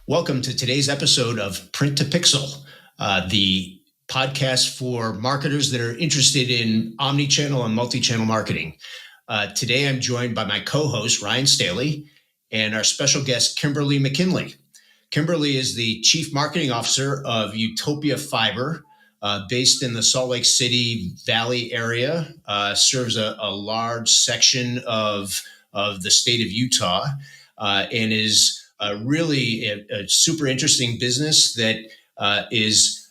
Welcome to today's episode of Print to Pixel, the podcast for marketers that are interested in omnichannel and multi-channel marketing. Today, I'm joined by my co-host, Ryan Staley, and our special guest, Kimberly McKinley. Kimberly is the Chief Marketing Officer of Utopia Fiber, based in the Salt Lake City Valley area, serves a large section of the state of Utah, and is really a super interesting business that is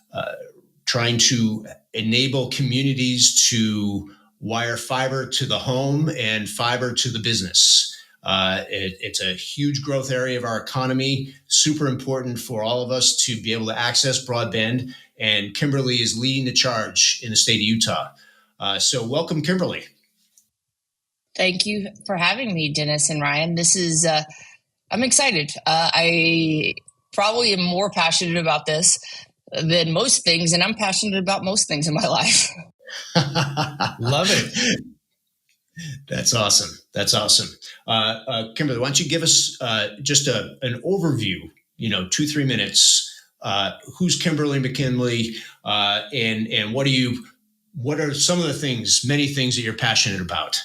trying to enable communities to wire fiber to the home and fiber to the business. It's a huge growth area of our economy, super important for all of us to be able to access broadband. And Kimberly is leading the charge in the state of Utah. So welcome, Kimberly. Thank you for having me, Dennis and Ryan. This is, I'm excited. I probably am more passionate about this than most things, and I'm passionate about most things in my life. Love it. That's awesome. Kimberly, why don't you give us just an overview, 2-3 minutes. Who's Kimberly McKinley, and what are some of the many things that you're passionate about?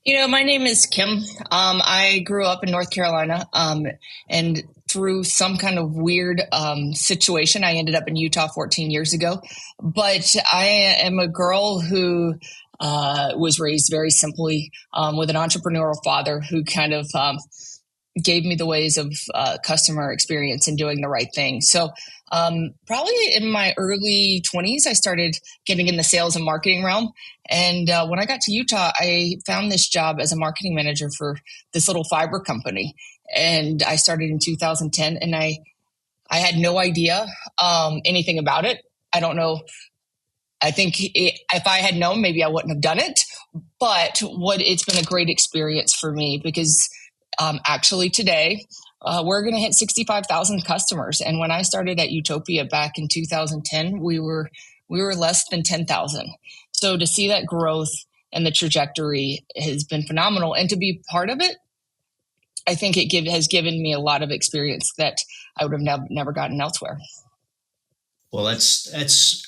My name is Kim. I grew up in North Carolina, and through some kind of weird situation, I ended up in Utah 14 years ago. But I am a girl who was raised very simply with an entrepreneurial father who kind of gave me the ways of customer experience and doing the right thing. So probably in my early 20s, I started getting in the sales and marketing realm. And when I got to Utah, I found this job as a marketing manager for this little fiber company. And I started in 2010, and I had no idea anything about it. I don't know. I think if I had known, maybe I wouldn't have done it. But it's been a great experience for me because actually today, we're going to hit 65,000 customers. And when I started at Utopia back in 2010, we were less than 10,000. So to see that growth and the trajectory has been phenomenal. And to be part of it, I think it has given me a lot of experience that I would have never gotten elsewhere. Well, that's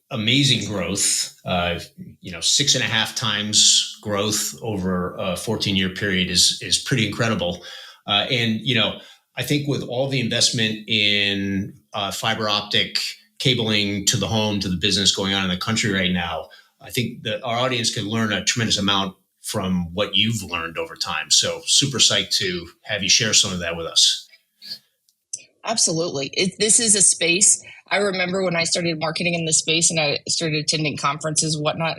amazing growth. 6.5 times growth over a 14-year period is pretty incredible. And I think with all the investment in fiber optic cabling to the home, to the business going on in the country right now, I think that our audience can learn a tremendous amount from what you've learned over time. So super psyched to have you share some of that with us. Absolutely. This is a space. I remember when I started marketing in this space and I started attending conferences and whatnot,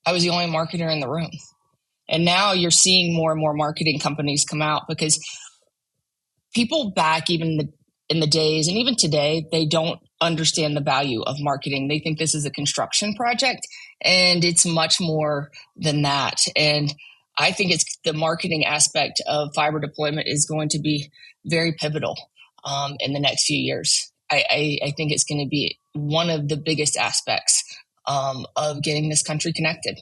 I was the only marketer in the room. And now you're seeing more and more marketing companies come out because people back even in the days and even today, they don't understand the value of marketing. They think this is a construction project, and it's much more than that. And I think it's the marketing aspect of fiber deployment is going to be very pivotal in the next few years. I think it's going to be one of the biggest aspects of getting this country connected.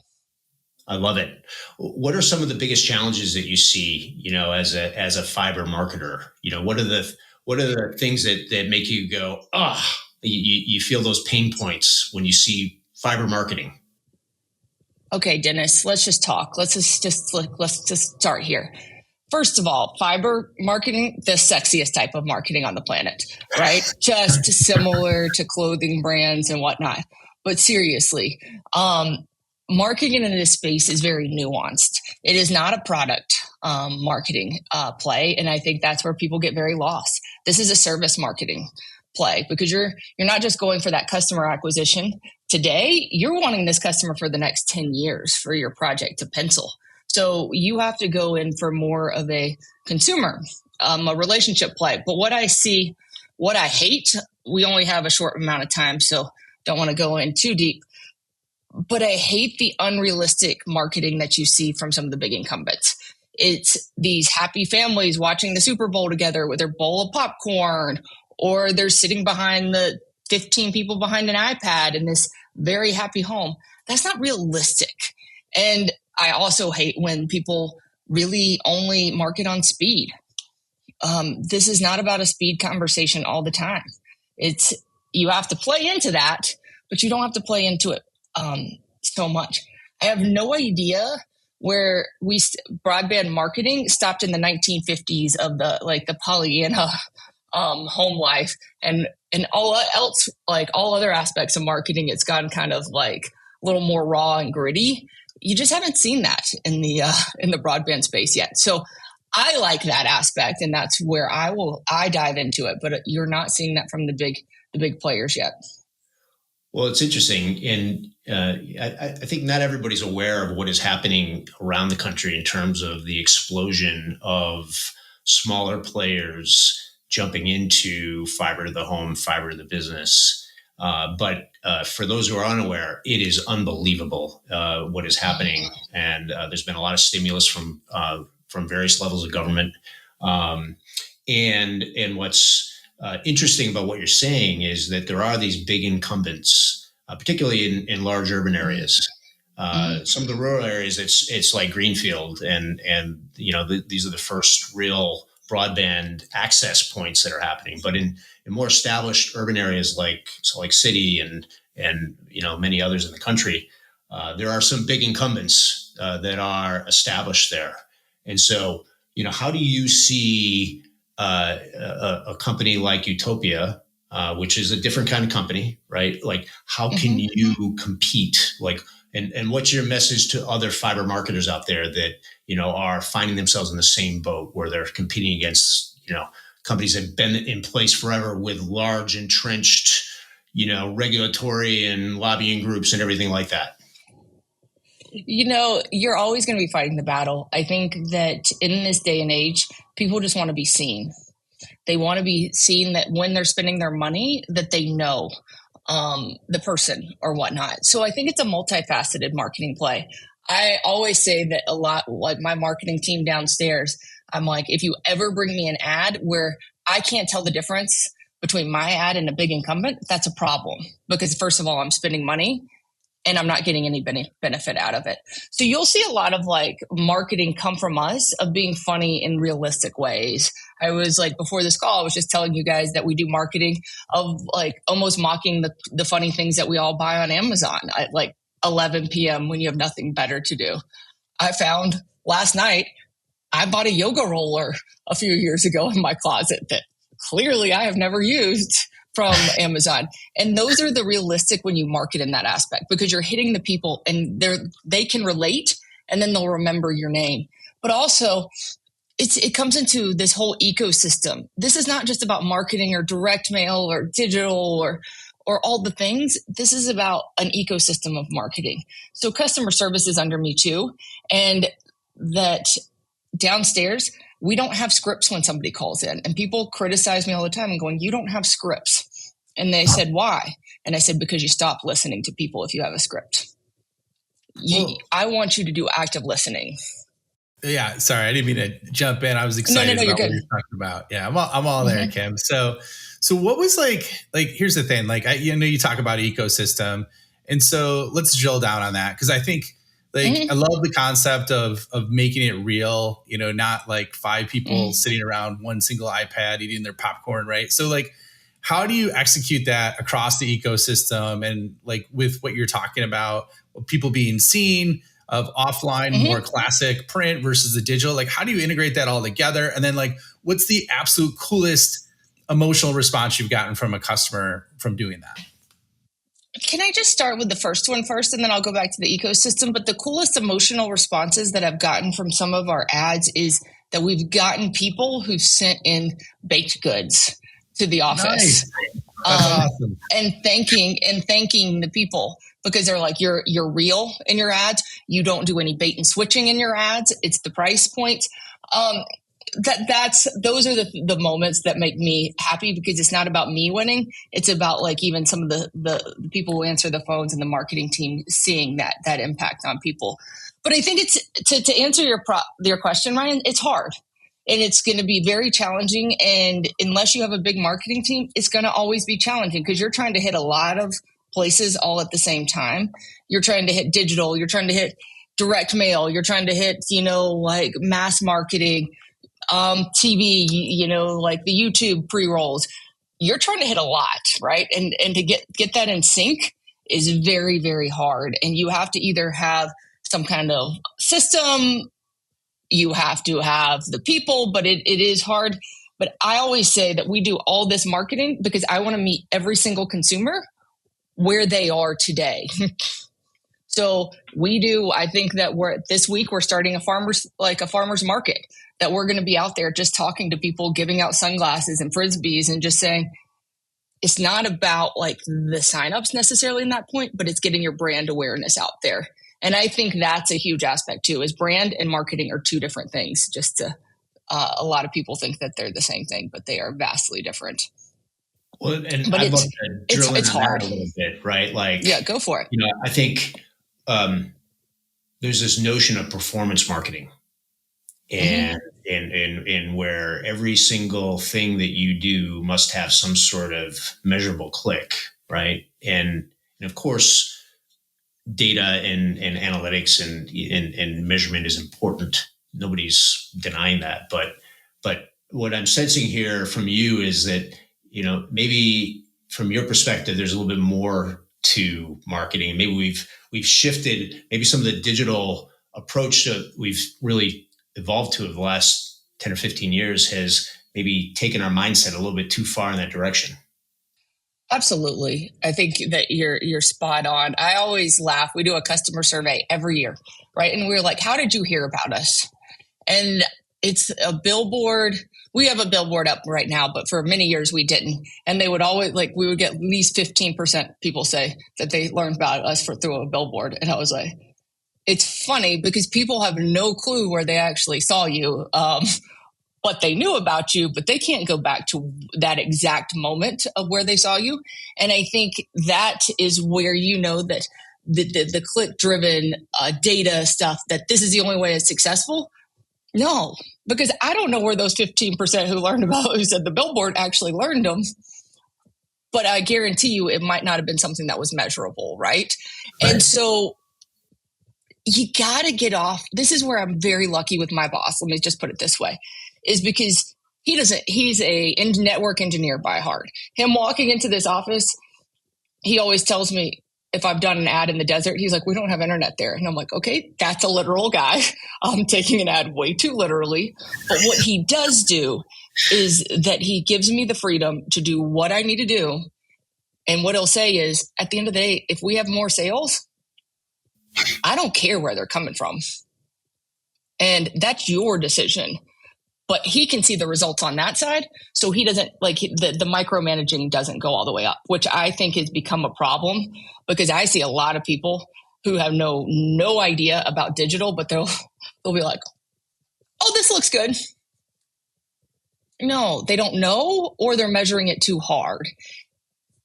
I love it. What are some of the biggest challenges that you see, as a fiber marketer? What are the things that make you go, you feel those pain points when you see fiber marketing? Okay, Dennis, let's just talk. Let's just start here. First of all, fiber marketing, the sexiest type of marketing on the planet, right? Just similar to clothing brands and whatnot. But seriously, marketing in this space is very nuanced. It is not a product marketing play, and I think that's where people get very lost. This is a service marketing play because you're not just going for that customer acquisition today. You're wanting this customer for the next 10 years for your project to pencil. So you have to go in for more of a consumer, a relationship play. But what I hate, we only have a short amount of time, so don't want to go in too deep. But I hate the unrealistic marketing that you see from some of the big incumbents. It's these happy families watching the Super Bowl together with their bowl of popcorn, or they're sitting behind the 15 people behind an iPad in this very happy home. That's not realistic. And I also hate when people really only market on speed. this is not about a speed conversation all the time. You have to play into that, but you don't have to play into it so much. I have no idea where broadband marketing stopped in the 1950s of the Pollyanna home life, and all else, like all other aspects of marketing, it's gotten kind of like a little more raw and gritty. You just haven't seen that in the broadband space yet. So I like that aspect, and that's where I dive into it. But you're not seeing that from the big players yet. Well, it's interesting, and I think not everybody's aware of what is happening around the country in terms of the explosion of smaller players jumping into fiber to the home, fiber to the business. But for those who are unaware, it is unbelievable what is happening, and there's been a lot of stimulus from various levels of government. And what's interesting about what you're saying is that there are these big incumbents, particularly in large urban areas. Some of the rural areas, it's like greenfield, and these are the first real broadband access points that are happening. But in more established urban areas like Salt Lake City and many others in the country, there are some big incumbents that are established there. And so, how do you see a company like Utopia, which is a different kind of company, right? Like, how can you compete? Like, and what's your message to other fiber marketers out there that, are finding themselves in the same boat where they're competing against, companies that have been in place forever with large entrenched, regulatory and lobbying groups and everything like that? You're always going to be fighting the battle. I think that in this day and age, people just want to be seen. They want to be seen that when they're spending their money, that they know the person or whatnot. So I think it's a multifaceted marketing play. I always say that a lot, like my marketing team downstairs, I'm like, if you ever bring me an ad where I can't tell the difference between my ad and a big incumbent, that's a problem. Because first of all, I'm spending money and I'm not getting any benefit out of it. So you'll see a lot of like marketing come from us of being funny in realistic ways. I was like, before this call, I was just telling you guys that we do marketing of like almost mocking the funny things that we all buy on Amazon at like 11 p.m. when you have nothing better to do. I found last night, I bought a yoga roller a few years ago in my closet that clearly I have never used from Amazon. And those are the realistic when you market in that aspect, because you're hitting the people and they can relate and then they'll remember your name. But also it comes into this whole ecosystem. This is not just about marketing or direct mail or digital or all the things. This is about an ecosystem of marketing. So customer service is under me too. And that downstairs, we don't have scripts when somebody calls in, and people criticize me all the time and going, you don't have scripts. And they said, why? And I said, because you stop listening to people if you have a script. I want you to do active listening. Yeah. Sorry. I didn't mean to jump in. I was excited about what you're talking about. Yeah. I'm all there, Kim. So what was like, here's the thing, like, you talk about ecosystem. And so let's drill down on that. Cause I think I love the concept of making it real, not like five people sitting around one single iPad eating their popcorn. Right. So like, how do you execute that across the ecosystem? And like with what you're talking about, people being seen, of offline, more classic print versus the digital, like how do you integrate that all together? And then like, what's the absolute coolest emotional response you've gotten from a customer from doing that? Can I just start with the first one first, and then I'll go back to the ecosystem? But the coolest emotional responses that I've gotten from some of our ads is that we've gotten people who've sent in baked goods to the office. Nice. That's awesome. And thanking the people, because they're like, you're real in your ads. You don't do any bait and switching in your ads. It's the price point. Those are the moments that make me happy, because it's not about me winning. It's about like even some of the people who answer the phones and the marketing team seeing that impact on people. But I think it's to answer your question, Ryan, it's hard. And it's going to be very challenging. And unless you have a big marketing team, it's going to always be challenging, because you're trying to hit a lot of places all at the same time. You're trying to hit digital. You're trying to hit direct mail. You're trying to hit, like mass marketing, TV, like the YouTube pre-rolls, you're trying to hit a lot, right? And to get that in sync is very, very hard. And you have to either have some kind of system, you have to have the people, but it is hard. But I always say that we do all this marketing because I want to meet every single consumer where they are today. So I think that this week we're starting a farmer's market, that we're going to be out there just talking to people, giving out sunglasses and Frisbees and just saying, it's not about like the signups necessarily in that point, but it's getting your brand awareness out there. And I think that's a huge aspect too, is brand and marketing are two different things. A lot of people think that they're the same thing, but they are vastly different. Well, and but I'd love to drill in on that a little bit, right? Like, yeah, go for it. I think there's this notion of performance marketing, and where every single thing that you do must have some sort of measurable click, right? And of course, data and analytics and measurement is important. Nobody's denying that, but what I'm sensing here from you is that maybe from your perspective, there's a little bit more to marketing. Maybe we've shifted. Maybe some of the digital approach that we've really evolved to over the last 10 or 15 years has maybe taken our mindset a little bit too far in that direction. Absolutely. I think that you're spot on. I always laugh. We do a customer survey every year, right? And we're like, how did you hear about us? And it's a billboard. We have a billboard up right now, but for many years we didn't. And they would always we would get at least 15% people say that they learned about us through a billboard. And I was like, it's funny because people have no clue where they actually saw you, what they knew about you, but they can't go back to that exact moment of where they saw you. And I think that is where that the click-driven data stuff, that this is the only way it's successful. No, because I don't know where those 15% who said the billboard actually learned them. But I guarantee you it might not have been something that was measurable, right? And so you got to get off. This is where I'm very lucky with my boss. Let me just put it this way, is because he's a network engineer by heart. Him walking into this office, he always tells me, if I've done an ad in the desert, he's like, we don't have internet there. And I'm like, okay, that's a literal guy. I'm taking an ad way too literally. But what he does do is that he gives me the freedom to do what I need to do. And what he'll say is, at the end of the day, if we have more sales, I don't care where they're coming from. And that's your decision. But he can see the results on that side. So he doesn't the micromanaging doesn't go all the way up, which I think has become a problem because I see a lot of people who have no idea about digital, but they'll be like, oh, this looks good. No, they don't know, or they're measuring it too hard.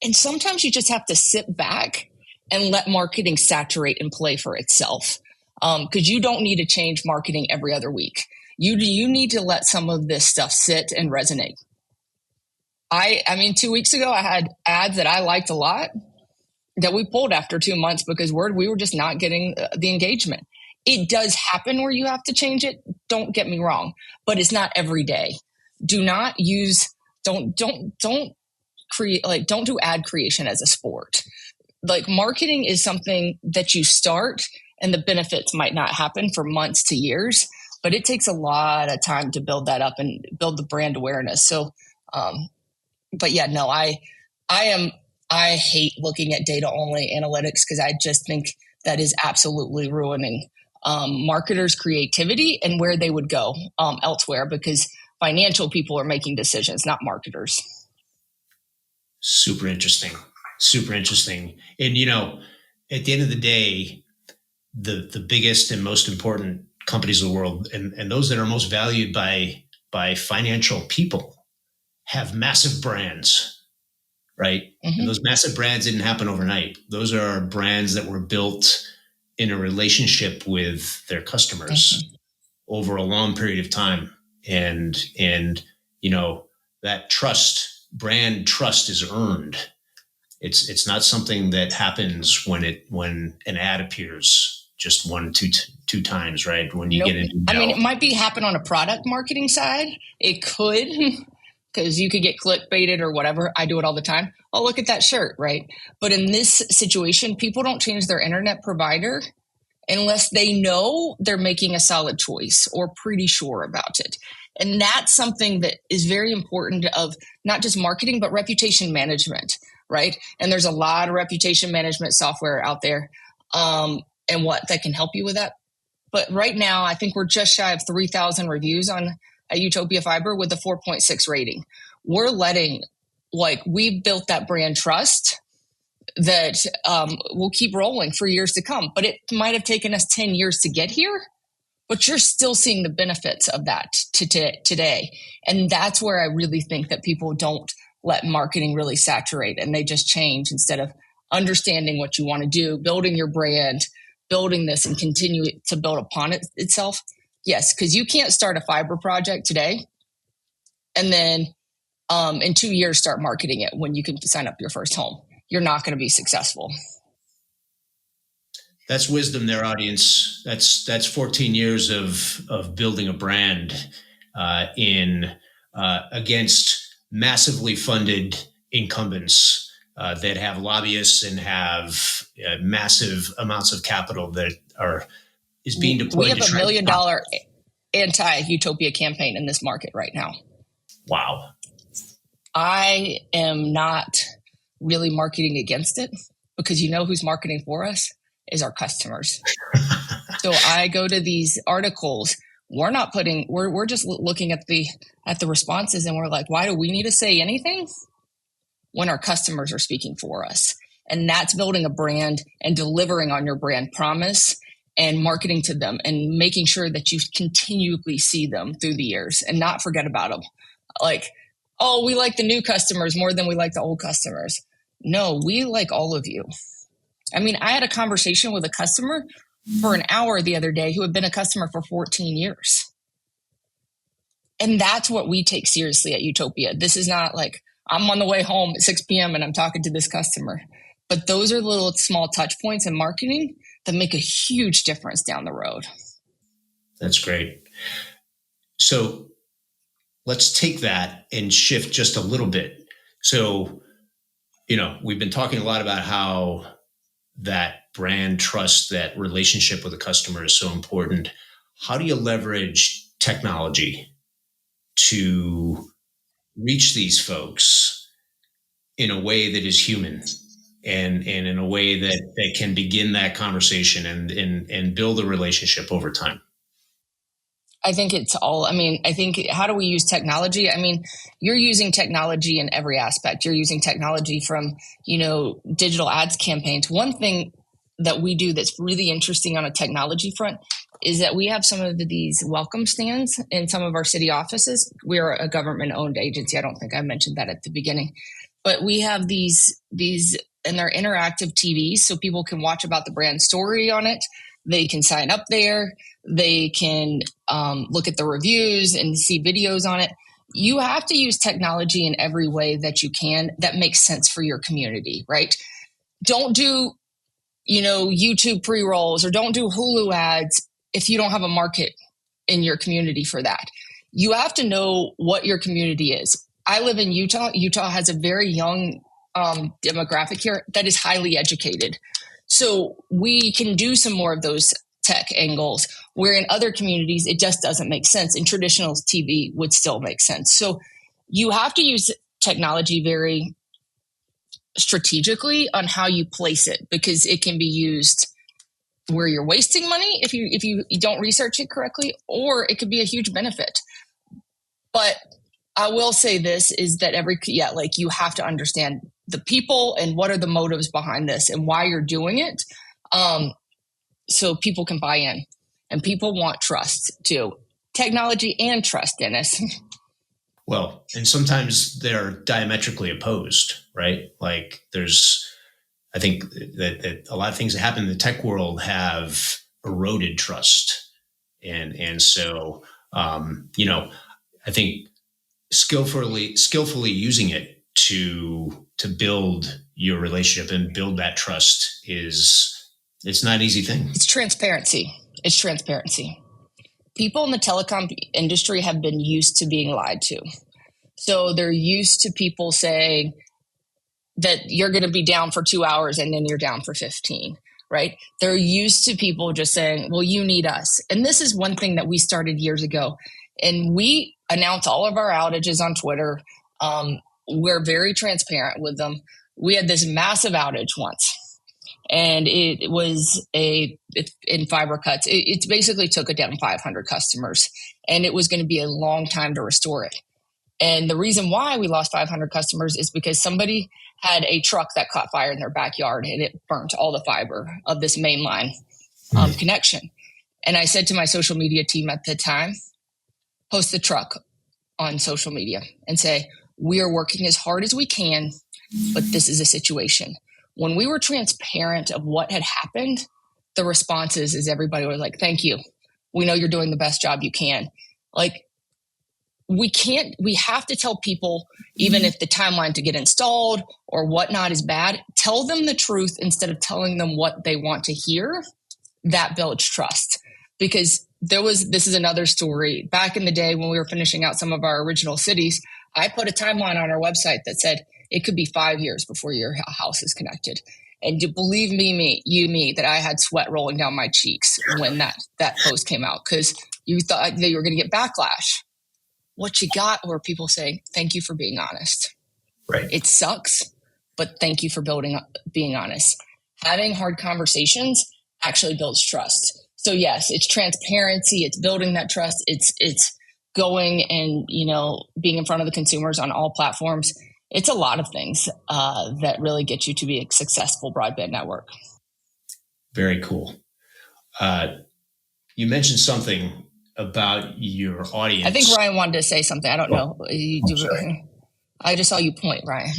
And sometimes you just have to sit back and let marketing saturate and play for itself. Because you don't need to change marketing every other week. You need to let some of this stuff sit and resonate. I mean, 2 weeks ago, I had ads that I liked a lot that we pulled after 2 months because we were just not getting the engagement. It does happen where you have to change it. Don't get me wrong, but it's not every day. Don't do ad creation as a sport. Like, marketing is something that you start and the benefits might not happen for months to years, but it takes a lot of time to build that up and build the brand awareness. So, but yeah, no, I hate looking at data only analytics because I just think that is absolutely ruining marketers' creativity and where they would go elsewhere, because financial people are making decisions, not marketers. Super interesting. And, at the end of the day, the biggest and most important companies in the world and those that are most valued by financial people have massive brands, right? Mm-hmm. And those massive brands didn't happen overnight. Those are brands that were built in a relationship with their customers over a long period of time. And that brand trust is earned. It's not something that happens when an ad appears just two times, right? When you Nope. get into I mean, it might be happen on a product marketing side. It could, because you could get clickbaited or whatever. I do it all the time. Oh, look at that shirt, right? But in this situation, people don't change their internet provider unless they know they're making a solid choice or pretty sure about it. And that's something that is very important of not just marketing, but reputation management, right? And there's a lot of reputation management software out there and what that can help you with that. But right now, I think we're just shy of 3,000 reviews on Utopia Fiber with a 4.6 rating. We're we've built that brand trust that will keep rolling for years to come. But it might have taken us 10 years to get here, but you're still seeing the benefits of that today. And that's where I really think that people don't let marketing really saturate and they just change instead of understanding what you want to do, building your brand, building this and continue to build upon itself. Yes, because you can't start a fiber project today and then in 2 years start marketing it when you can sign up your first home. You're not going to be successful. That's wisdom there, audience. That's 14 years of building a brand against massively funded incumbents that have lobbyists and have massive amounts of capital that is being deployed. We have $1 million anti-Utopia campaign in this market right now. Wow. I am not really marketing against it because you know who's marketing for us is our customers. So I go to these articles. We're just looking at the responses and we're like, why do we need to say anything when our customers are speaking for us? And that's building a brand and delivering on your brand promise and marketing to them and making sure that you continually see them through the years and not forget about them. Like, oh, we like the new customers more than we like the old customers. No, we like all of you. I mean, I had a conversation with a customer for an hour the other day who had been a customer for 14 years. And that's what we take seriously at Utopia. This is not like I'm on the way home at 6 p.m. and I'm talking to this customer. But those are little small touch points in marketing that make a huge difference down the road. That's great. So let's take that and shift just a little bit. So, we've been talking a lot about how that brand trust, that relationship with the customer is so important. How do you leverage technology to reach these folks in a way that is human and in a way that can begin that conversation and build a relationship over time? I think how do we use technology? I mean, you're using technology in every aspect. You're using technology from, digital ads campaigns. One thing that we do that's really interesting on a technology front is that we have some of these welcome stands in some of our city offices. We're a government-owned agency. I don't think I mentioned that at the beginning. But we have these and they're interactive TVs, so people can watch about the brand story on it. They can sign up there. They can look at the reviews and see videos on it. You have to use technology in every way that you can that makes sense for your community, right? Don't do, YouTube pre-rolls or don't do Hulu ads if you don't have a market in your community for that. You have to know what your community is. I live in Utah. Utah has a very young demographic here that is highly educated. So we can do some more of those tech angles where in other communities, it just doesn't make sense. And traditional TV would still make sense. So you have to use technology very strategically on how you place it because it can be used where you're wasting money if you don't research it correctly, or it could be a huge benefit. But I will say this is that you have to understand the people and what are the motives behind this and why you're doing it. So people can buy in and people want trust too. Technology and trust, Dennis. Well, and sometimes they're diametrically opposed, right? Like I think that a lot of things that happen in the tech world have eroded trust. And so, I think skillfully using it to build your relationship and build that trust is It's not an easy thing. It's transparency. People in the telecom industry have been used to being lied to. So they're used to people saying that you're going to be down for 2 hours and then you're down for 15, right? They're used to people just saying, well, you need us. And this is one thing that we started years ago. And we announce all of our outages on Twitter. We're very transparent with them. We had this massive outage once. And it was in fiber cuts. It basically took it down 500 customers. And it was going to be a long time to restore it. And the reason why we lost 500 customers is because somebody had a truck that caught fire in their backyard and it burnt all the fiber of this mainline connection. And I said to my social media team at the time, post the truck on social media and say, we are working as hard as we can, but this is a situation. When we were transparent of what had happened, the responses is everybody was like, thank you. We know you're doing the best job you can. Like, we have to tell people, even if the timeline to get installed or whatnot is bad, tell them the truth instead of telling them what they want to hear. That builds trust. Because this is another story. Back in the day when we were finishing out some of our original cities, I put a timeline on our website that said it could be 5 years before your house is connected. And believe me, that I had sweat rolling down my cheeks when that post came out, because you thought that you were going to get backlash. What you got were people saying, thank you for being honest. Right. It sucks, but thank you for being honest. Having hard conversations actually builds trust. So yes, it's transparency. It's building that trust. It's going and, being in front of the consumers on all platforms. It's a lot of things that really get you to be a successful broadband network. Very cool. You mentioned something about your audience. I think Ryan wanted to say something. I don't know. I just saw you point, Ryan.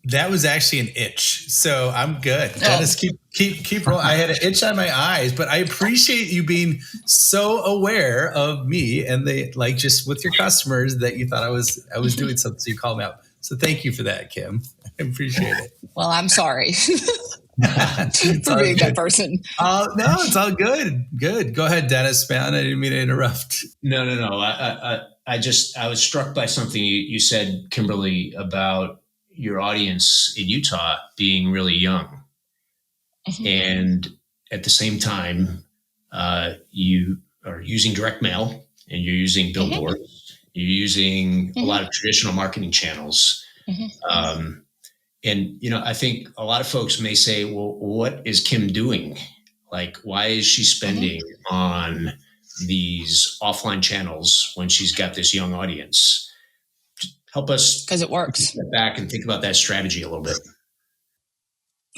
That was actually an itch, so I'm good. Dennis, keep rolling. I had an itch on my eyes, but I appreciate you being so aware of me and just with your customers that you thought I was doing something, so you called me out. So thank you for that, Kim. I appreciate it. Well, I'm sorry for being that person. No, it's all good. Good. Go ahead, Dennis, man. I didn't mean to interrupt. No. I was struck by something you said, Kimberly, about your audience in Utah being really young. Mm-hmm. And at the same time, you are using direct mail and you're using billboards. Mm-hmm. You're using a lot of traditional marketing channels. Mm-hmm. And, I think a lot of folks may say, well, what is Kim doing? Like, why is she spending on these offline channels when she's got this young audience? Help us, because it works, step back and think about that strategy a little bit.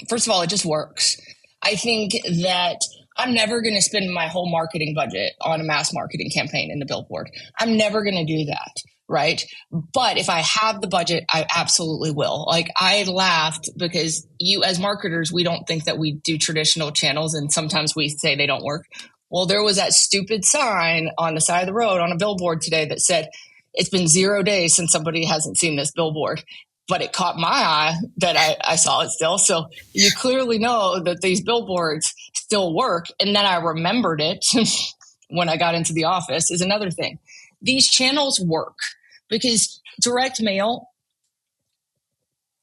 First of all, it just works. I think that I'm never going to spend my whole marketing budget on a mass marketing campaign in the billboard. I'm never going to do that, right? But if I have the budget, I absolutely will. Like, I laughed because as marketers, we don't think that we do traditional channels, and sometimes we say they don't work. Well, there was that stupid sign on the side of the road on a billboard today that said, it's been 0 days since somebody hasn't seen this billboard, but it caught my eye that I saw it still. So you clearly know that these billboards still work. And then I remembered it when I got into the office is another thing. These channels work because direct mail,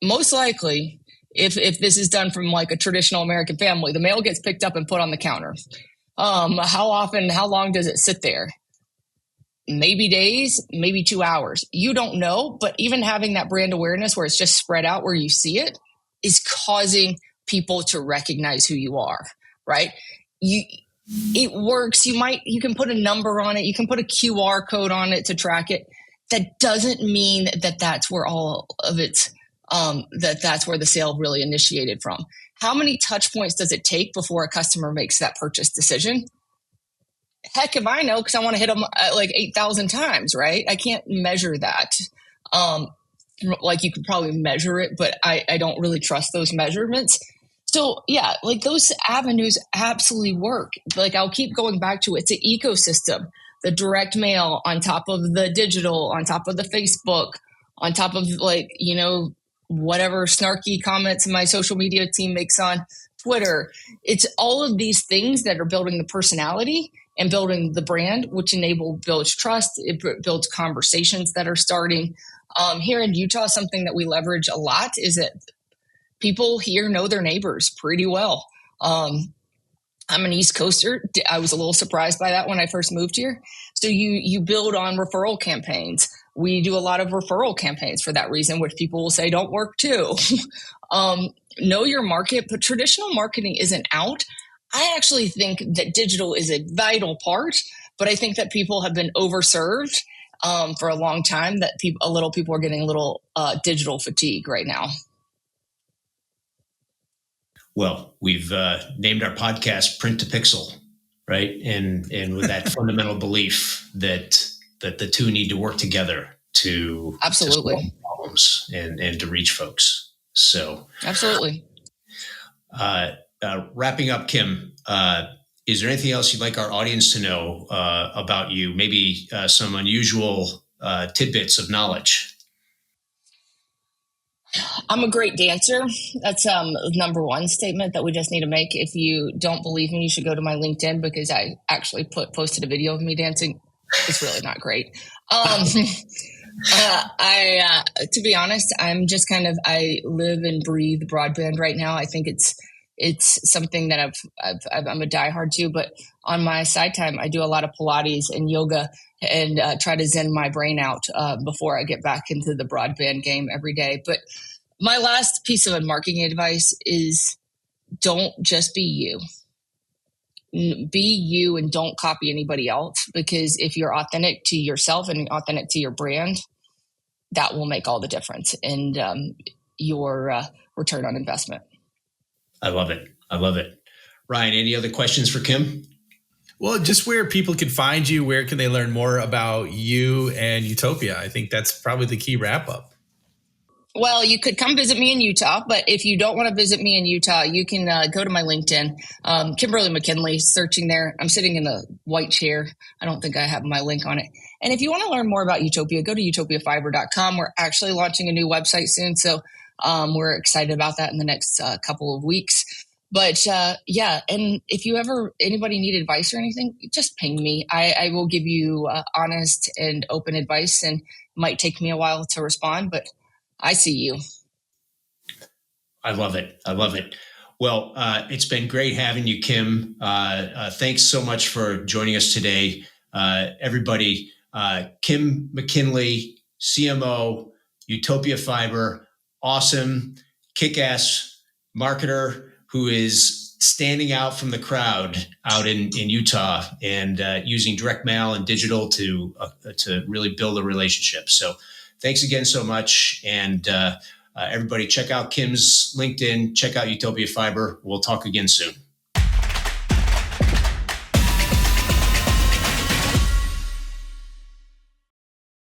most likely, if this is done from like a traditional American family, the mail gets picked up and put on the counter. How long does it sit there? Maybe days, maybe 2 hours. You don't know, but even having that brand awareness where it's just spread out where you see it is causing people to recognize who you are, right? It works. You can put a number on it. You can put a QR code on it to track it. That doesn't mean that that's where all of it's, that's where the sale really initiated from. How many touch points does it take before a customer makes that purchase decision? Heck if I know, because I want to hit them like 8,000 times, right? I can't measure that. Like you could probably measure it, but I don't really trust those measurements. So yeah, like those avenues absolutely work. Like I'll keep going back to it. It's an ecosystem. The direct mail on top of the digital, on top of the Facebook, on top of whatever snarky comments my social media team makes on Twitter. It's all of these things that are building the personality and building the brand, which builds trust. It builds conversations that are starting. Here in Utah, something that we leverage a lot is that people here know their neighbors pretty well. I'm an East Coaster. I was a little surprised by that when I first moved here. So you build on referral campaigns. We do a lot of referral campaigns for that reason, which people will say don't work too. Know your market, but traditional marketing isn't out. I actually think that digital is a vital part, but I think that people have been overserved for a long time, that people are getting a little digital fatigue right now. Well, we've named our podcast Print to Pixel, right? And with that fundamental belief that the two need to work together to absolutely solve problems and to reach folks. So absolutely. Wrapping up, Kim, is there anything else you'd like our audience to know about you? Maybe some unusual tidbits of knowledge. I'm a great dancer. That's number one statement that we just need to make. If you don't believe me, you should go to my LinkedIn, because I actually posted a video of me dancing. It's really not great. To be honest, I'm just I live and breathe broadband right now. I think it's something that I'm a diehard to, but on my side time, I do a lot of Pilates and yoga and try to zen my brain out before I get back into the broadband game every day. But my last piece of marketing advice is don't just be you. Be you and don't copy anybody else, because if you're authentic to yourself and authentic to your brand, that will make all the difference in your return on investment. I love it. Ryan, any other questions for Kim? Well, just where people can find you, where can they learn more about you and Utopia? I think that's probably the key wrap up. Well, you could come visit me in Utah, but if you don't want to visit me in Utah, you can go to my LinkedIn, Kimberly McKinley, searching there. I'm sitting in the white chair. I don't think I have my link on it. And if you want to learn more about Utopia, go to utopiafiber.com. We're actually launching a new website soon, so we're excited about that in the next couple of weeks. But yeah, and if anybody need advice or anything, just ping me. I will give you honest and open advice, and it might take me a while to respond, but I see you. I love it. Well, it's been great having you, Kim. Thanks so much for joining us today. Everybody, Kim McKinley, CMO, Utopia Fiber, awesome, kick-ass marketer who is standing out from the crowd out in Utah and using direct mail and digital to really build a relationship. So thanks again so much. And everybody check out Kim's LinkedIn, check out Utopia Fiber. We'll talk again soon.